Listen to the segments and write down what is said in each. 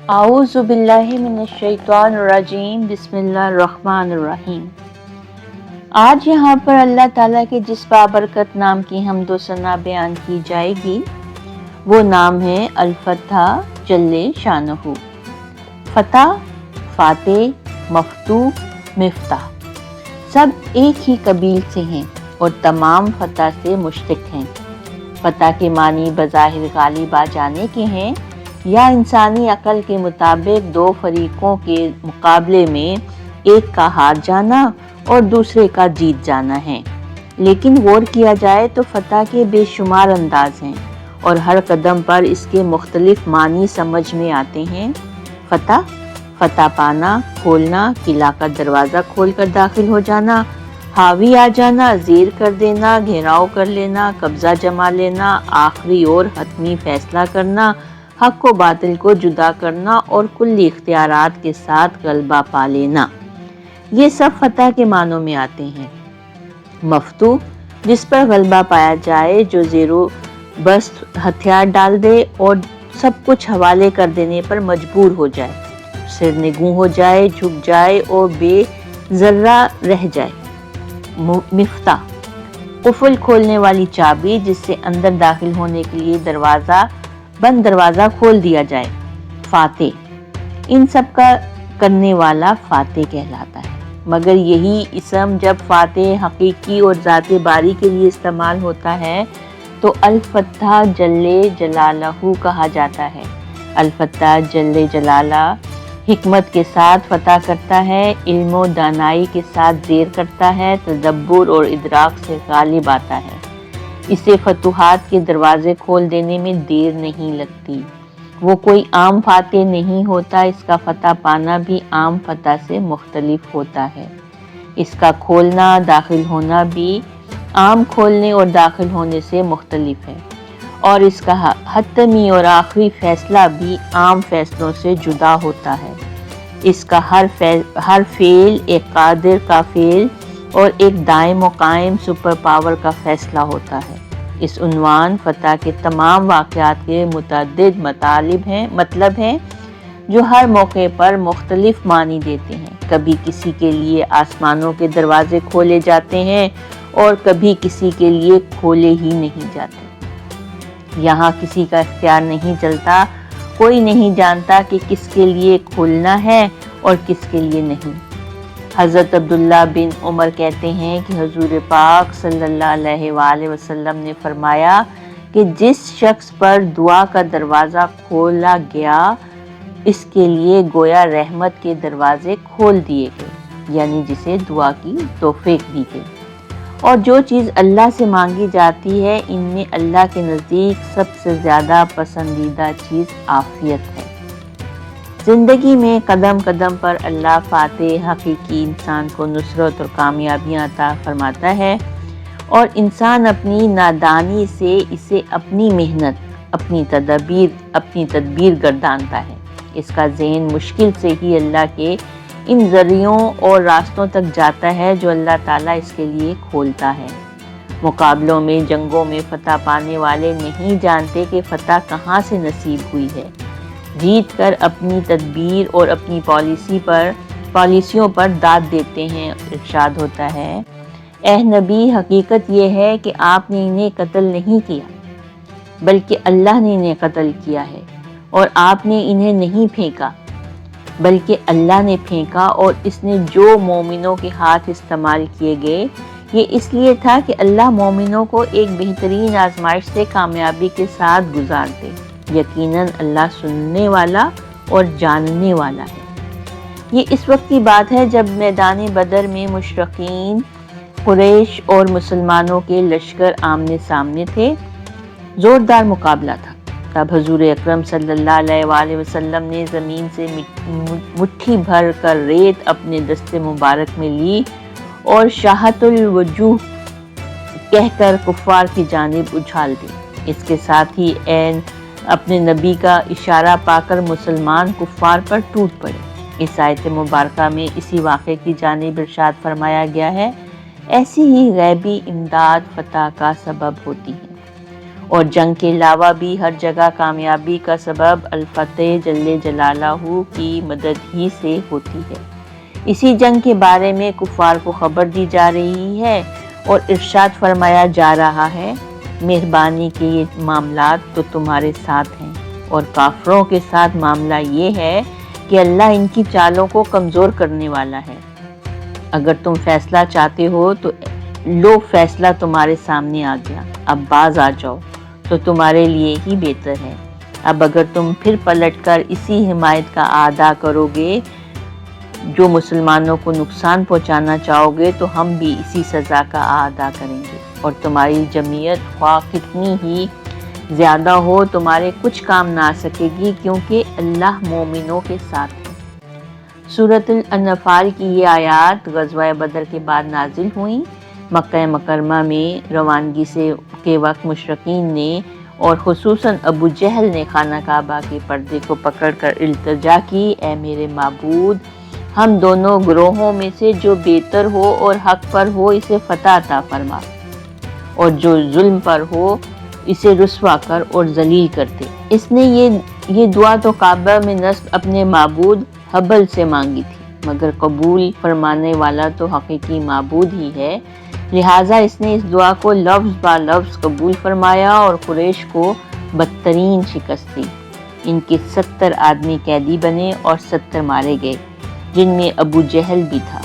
اعوذ باللہ من الشیطان الرجیم، بسم اللہ الرحمن الرحیم۔ آج یہاں پر اللہ تعالیٰ کے جس بابرکت نام کی حمد و ثنا بیان کی جائے گی وہ نام ہے الفتح جل شانہ۔ فتح، فاتح، مفتوح، مفتاح سب ایک ہی قبیل سے ہیں اور تمام فتح سے مشتق ہیں۔ فتح کے معنی بظاہر غالب آ جانے کے ہیں یا انسانی عقل کے مطابق دو فریقوں کے مقابلے میں ایک کا ہار جانا اور دوسرے کا جیت جانا ہے۔ لیکن غور کیا جائے تو فتح کے بے شمار انداز ہیں اور ہر قدم پر اس کے مختلف معنی سمجھ میں آتے ہیں۔ فتح پانا، کھولنا، قلعہ کا دروازہ کھول کر داخل ہو جانا، حاوی آ جانا، زیر کر دینا، گھیراؤ کر لینا، قبضہ جما لینا، آخری اور حتمی فیصلہ کرنا، حق و باطل کو جدا کرنا اور کلی اختیارات کے ساتھ غلبہ پا لینا، یہ سب فتح کے معنوں میں آتے ہیں۔ مفتوح، جس پر غلبہ پایا جائے، جو زیر و بست ہتھیار ڈال دے اور سب کچھ حوالے کر دینے پر مجبور ہو جائے، سرنگوں ہو جائے، جھک جائے اور بے ذرہ رہ جائے۔ مفتاح، قفل کھولنے والی چابی جس سے اندر داخل ہونے کے لیے بند دروازہ کھول دیا جائے۔ فاتح، ان سب کا کرنے والا فاتح کہلاتا ہے، مگر یہی اسم جب فاتح حقیقی اور ذات باری کے لیے استعمال ہوتا ہے تو الفتح جل جلالہ کہا جاتا ہے۔ الفتح جل جلالہ حکمت کے ساتھ فتح کرتا ہے، علم و دانائی کے ساتھ زیر کرتا ہے، تدبر اور ادراک سے غالب آتا ہے۔ اسے فتوحات کے دروازے کھول دینے میں دیر نہیں لگتی۔ وہ کوئی عام فاتح نہیں ہوتا، اس کا فتح پانا بھی عام فتح سے مختلف ہوتا ہے۔ اس کا کھولنا، داخل ہونا بھی عام کھولنے اور داخل ہونے سے مختلف ہے، اور اس کا حتمی اور آخری فیصلہ بھی عام فیصلوں سے جدا ہوتا ہے۔ اس کا ہر فعل ایک قادر کا فعل اور ایک دائم و قائم سپر پاور کا فیصلہ ہوتا ہے۔ اس عنوان فتح کے تمام واقعات کے متعدد مطلب ہیں جو ہر موقع پر مختلف معنی دیتے ہیں۔ کبھی کسی کے لیے آسمانوں کے دروازے کھولے جاتے ہیں اور کبھی کسی کے لیے کھولے ہی نہیں جاتے۔ یہاں کسی کا اختیار نہیں چلتا، کوئی نہیں جانتا کہ کس کے لیے کھولنا ہے اور کس کے لیے نہیں۔ حضرت عبداللہ بن عمر کہتے ہیں کہ حضور پاک صلی اللہ علیہ وآلہ وسلم نے فرمایا کہ جس شخص پر دعا کا دروازہ کھولا گیا اس کے لیے گویا رحمت کے دروازے کھول دیے گئے، یعنی جسے دعا کی توفیق دی گئی۔ اور جو چیز اللہ سے مانگی جاتی ہے ان میں اللہ کے نزدیک سب سے زیادہ پسندیدہ چیز عافیت ہے۔ زندگی میں قدم قدم پر اللہ فاتح حقیقی انسان کو نصرت اور کامیابیاں عطا فرماتا ہے، اور انسان اپنی نادانی سے اسے اپنی محنت، اپنی تدبیر گردانتا ہے۔ اس کا ذہن مشکل سے ہی اللہ کے ان ذریعوں اور راستوں تک جاتا ہے جو اللہ تعالیٰ اس کے لیے کھولتا ہے۔ مقابلوں میں، جنگوں میں فتح پانے والے نہیں جانتے کہ فتح کہاں سے نصیب ہوئی ہے۔ جیت کر اپنی تدبیر اور اپنی پالیسیوں پر داد دیتے ہیں۔ ارشاد ہوتا ہے، اے نبی، حقیقت یہ ہے کہ آپ نے انہیں قتل نہیں کیا بلکہ اللہ نے انہیں قتل کیا ہے، اور آپ نے انہیں نہیں پھینکا بلکہ اللہ نے پھینکا، اور اس نے جو مومنوں کے ہاتھ استعمال کیے گئے یہ اس لیے تھا کہ اللہ مومنوں کو ایک بہترین آزمائش سے کامیابی کے ساتھ گزار دے۔ یقیناً اللہ سننے والا اور جاننے والا ہے۔ یہ اس وقت کی بات ہے جب میدان بدر میں مشرکین قریش اور مسلمانوں کے لشکر آمنے سامنے تھے۔ زوردار مقابلہ تھا۔ تب حضور اکرم صلی اللہ علیہ وآلہ وسلم نے زمین سے مٹھی بھر کر ریت اپنے دست مبارک میں لی اور شاہت الوجوہ کہہ کر کفار کی جانب اچھال دی۔ اس کے ساتھ ہی اپنے نبی کا اشارہ پا کر مسلمان کفار پر ٹوٹ پڑے۔ اس آیت مبارکہ میں اسی واقعے کی جانب ارشاد فرمایا گیا ہے، ایسی ہی غیبی امداد فتح کا سبب ہوتی ہے۔ اور جنگ کے علاوہ بھی ہر جگہ کامیابی کا سبب الفتح جل جلالہ کی مدد ہی سے ہوتی ہے۔ اسی جنگ کے بارے میں کفار کو خبر دی جا رہی ہے اور ارشاد فرمایا جا رہا ہے، مہربانی کے یہ معاملات تو تمہارے ساتھ ہیں، اور کافروں کے ساتھ معاملہ یہ ہے کہ اللہ ان کی چالوں کو کمزور کرنے والا ہے۔ اگر تم فیصلہ چاہتے ہو تو لو، فیصلہ تمہارے سامنے آ گیا، اب باز آ جاؤ تو تمہارے لیے ہی بہتر ہے۔ اب اگر تم پھر پلٹ کر اسی حمایت کا اعادہ کرو گے جو مسلمانوں کو نقصان پہنچانا چاہو گے تو ہم بھی اسی سزا کا اعادہ کریں گے، اور تمہاری جمعیت خواہ کتنی ہی زیادہ ہو تمہارے کچھ کام نہ آ سکے گی، کیونکہ اللہ مومنوں کے ساتھ ہے۔ سورۃ الانفال کی یہ آیات غزوہ بدر کے بعد نازل ہوئیں۔ مکہ مکرمہ میں روانگی کے وقت مشرکین نے اور خصوصاً ابو جہل نے خانہ کعبہ کے پردے کو پکڑ کر التجا کی، اے میرے معبود، ہم دونوں گروہوں میں سے جو بہتر ہو اور حق پر ہو اسے فتح عطا فرما، اور جو ظلم پر ہو اسے رسوا کر اور ذلیل کر دے۔ اس نے یہ دعا تو کعبہ میں نصب اپنے معبود حبل سے مانگی تھی، مگر قبول فرمانے والا تو حقیقی معبود ہی ہے، لہٰذا اس نے اس دعا کو لفظ با لفظ قبول فرمایا اور قریش کو بدترین شکست دی۔ ان کے 70 آدمی قیدی بنے اور 70 مارے گئے، جن میں ابو جہل بھی تھا،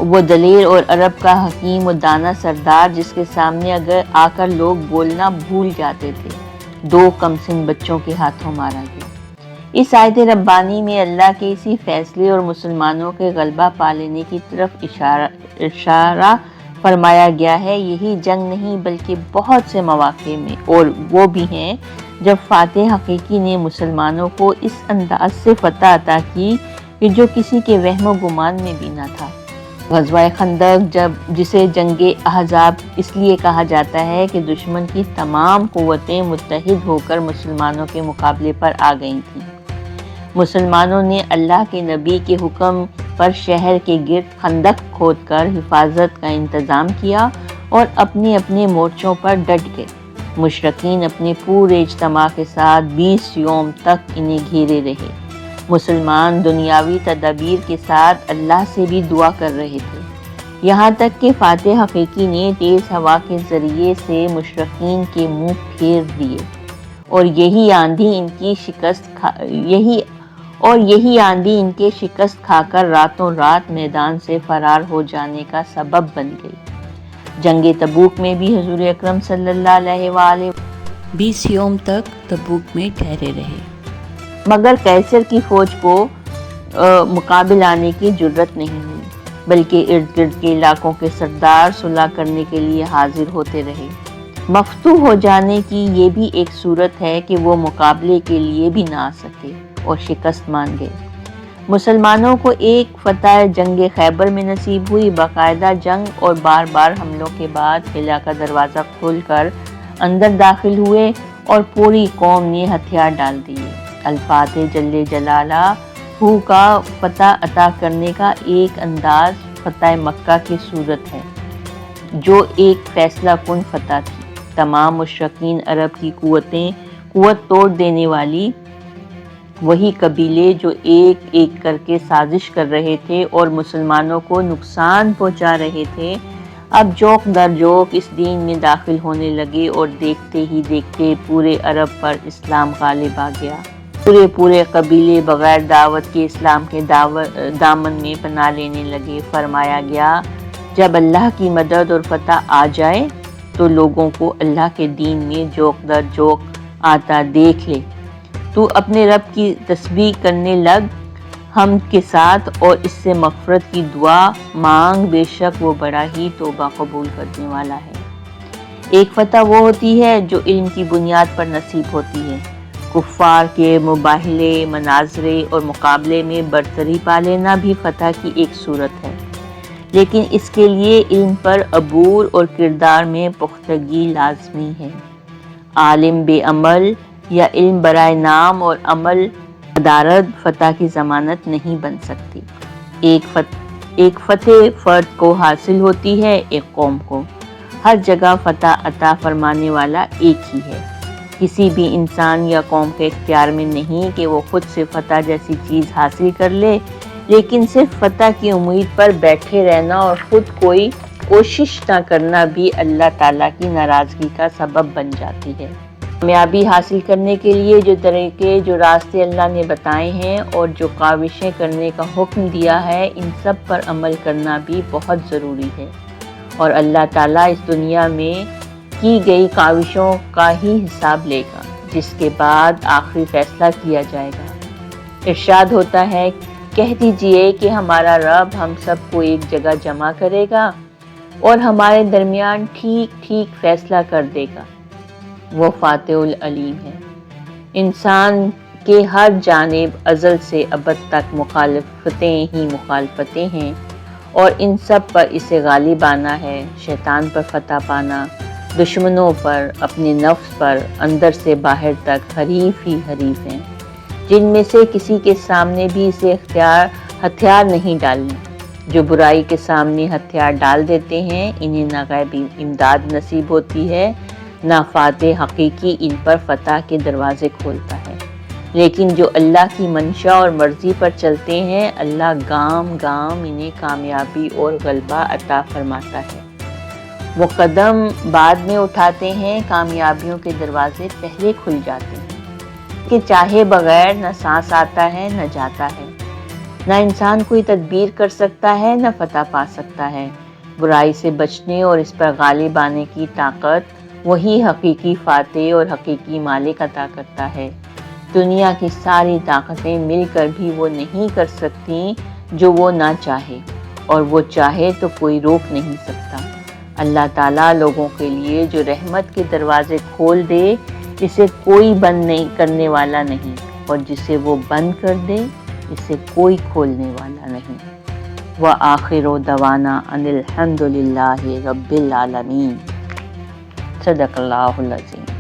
وہ دلیر اور عرب کا حکیم و دانا سردار جس کے سامنے اگر آ کر لوگ بولنا بھول جاتے تھے۔ 2 کمسن بچوں کے ہاتھوں مارا گیا۔ اس آیت ربانی میں اللہ کے اسی فیصلے اور مسلمانوں کے غلبہ پا لینے کی طرف اشارہ فرمایا گیا ہے۔ یہی جنگ نہیں بلکہ بہت سے مواقع میں، اور وہ بھی ہیں جب فاتح حقیقی نے مسلمانوں کو اس انداز سے فتح عطا کی کہ جو کسی کے وہم و گمان میں بھی نہ تھا۔ غزوہ خندق جسے جنگ احزاب اس لیے کہا جاتا ہے کہ دشمن کی تمام قوتیں متحد ہو کر مسلمانوں کے مقابلے پر آ گئی تھیں۔ مسلمانوں نے اللہ کے نبی کے حکم پر شہر کے گرد خندق کھود کر حفاظت کا انتظام کیا اور اپنے اپنے مورچوں پر ڈٹ گئے۔ مشرکین اپنے پورے اجتماع کے ساتھ 20 یوم تک انہیں گھیرے رہے۔ مسلمان دنیاوی تدابیر کے ساتھ اللہ سے بھی دعا کر رہے تھے، یہاں تک کہ فاتح حقیقی نے تیز ہوا کے ذریعے سے مشرکین کے منہ پھیر دیے، اور یہی آندھی ان کے شکست کھا کر راتوں رات میدان سے فرار ہو جانے کا سبب بن گئی۔ جنگ تبوک میں بھی حضور اکرم صلی اللہ علیہ وآلہ 20 یوم تک تبوک میں ٹھہرے رہے، مگر قیصر کی فوج کو مقابل آنے کی جرت نہیں ہوئی، بلکہ ارد گرد کے علاقوں کے سردار صلح کرنے کے لیے حاضر ہوتے رہے۔ مفتوح ہو جانے کی یہ بھی ایک صورت ہے کہ وہ مقابلے کے لیے بھی نہ آ سکے اور شکست مان گئے۔ مسلمانوں کو ایک فتح جنگ خیبر میں نصیب ہوئی۔ باقاعدہ جنگ اور بار بار حملوں کے بعد قلعہ کا دروازہ کھول کر اندر داخل ہوئے اور پوری قوم نے ہتھیار ڈال دیے۔ الفاتح جل جلالہ کا فتح عطا کرنے کا ایک انداز فتح مکہ کی صورت ہے، جو ایک فیصلہ کن فتح تھی۔ تمام مشرکین عرب کی قوت توڑ دینے والی وہی قبیلے جو ایک ایک کر کے سازش کر رہے تھے اور مسلمانوں کو نقصان پہنچا رہے تھے، اب جوک در جوک اس دین میں داخل ہونے لگے، اور دیکھتے ہی دیکھتے پورے عرب پر اسلام غالب آ گیا۔ پورے قبیلے بغیر دعوت کے اسلام کے دامن میں پناہ لینے لگے۔ فرمایا گیا، جب اللہ کی مدد اور فتح آ جائے تو لوگوں کو اللہ کے دین میں جوک در جوک آتا دیکھ لے، تو اپنے رب کی تسبیح کرنے لگ حمد کے ساتھ اور اس سے مغفرت کی دعا مانگ، بے شک وہ بڑا ہی توبہ قبول کرنے والا ہے۔ ایک فتح وہ ہوتی ہے جو علم کی بنیاد پر نصیب ہوتی ہے۔ کفار کے مباہلے، مناظرے اور مقابلے میں برتری پا لینا بھی فتح کی ایک صورت ہے، لیکن اس کے لیے علم پر عبور اور کردار میں پختگی لازمی ہے۔ عالم بے عمل یا علم برائے نام اور عمل مدارد فتح کی ضمانت نہیں بن سکتی۔ ایک فتح فرد کو حاصل ہوتی ہے، ایک قوم کو۔ ہر جگہ فتح عطا فرمانے والا ایک ہی ہے۔ کسی بھی انسان یا قوم کے اختیار میں نہیں کہ وہ خود سے فتح جیسی چیز حاصل کر لے، لیکن صرف فتح کی امید پر بیٹھے رہنا اور خود کوئی کوشش نہ کرنا بھی اللہ تعالیٰ کی ناراضگی کا سبب بن جاتی ہے۔ کامیابی حاصل کرنے کے لیے جو طریقے، جو راستے اللہ نے بتائے ہیں اور جو کاوشیں کرنے کا حکم دیا ہے، ان سب پر عمل کرنا بھی بہت ضروری ہے، اور اللہ تعالیٰ اس دنیا میں کی گئی کاوشوں کا ہی حساب لے گا، جس کے بعد آخری فیصلہ کیا جائے گا۔ ارشاد ہوتا ہے، کہہ دیجئے کہ ہمارا رب ہم سب کو ایک جگہ جمع کرے گا اور ہمارے درمیان ٹھیک ٹھیک فیصلہ کر دے گا۔ وہ فاتح العلیم ہے۔ انسان کے ہر جانب ازل سے ابد تک مخالفتیں ہی مخالفتیں ہیں، اور ان سب پر اسے غالب آنا ہے، شیطان پر فتح پانا، دشمنوں پر، اپنے نفس پر، اندر سے باہر تک حریف ہی حریف ہیں، جن میں سے کسی کے سامنے بھی اسے ہتھیار نہیں ڈالنے۔ جو برائی کے سامنے ہتھیار ڈال دیتے ہیں، انہیں نہ غیبی امداد نصیب ہوتی ہے، نہ فاتح حقیقی ان پر فتح کے دروازے کھولتا ہے، لیکن جو اللہ کی منشا اور مرضی پر چلتے ہیں، اللہ گام گام انہیں کامیابی اور غلبہ عطا فرماتا ہے۔ وہ قدم بعد میں اٹھاتے ہیں، کامیابیوں کے دروازے پہلے کھل جاتے ہیں، کہ چاہے بغیر نہ سانس آتا ہے نہ جاتا ہے، نہ انسان کوئی تدبیر کر سکتا ہے نہ فتح پا سکتا ہے۔ برائی سے بچنے اور اس پر غالب آنے کی طاقت وہی حقیقی فاتح اور حقیقی مالک عطا کرتا ہے۔ دنیا کی ساری طاقتیں مل کر بھی وہ نہیں کر سکتی جو وہ نہ چاہے، اور وہ چاہے تو کوئی روک نہیں سکتا۔ اللہ تعالیٰ لوگوں کے لیے جو رحمت کے دروازے کھول دے، اسے کوئی بند نہیں کرنے والا نہیں، اور جسے وہ بند کر دے، اسے کوئی کھولنے والا نہیں۔ وآخر دعوانا ان الحمد للہ رب العالمین۔ صدق اللہ العظیم۔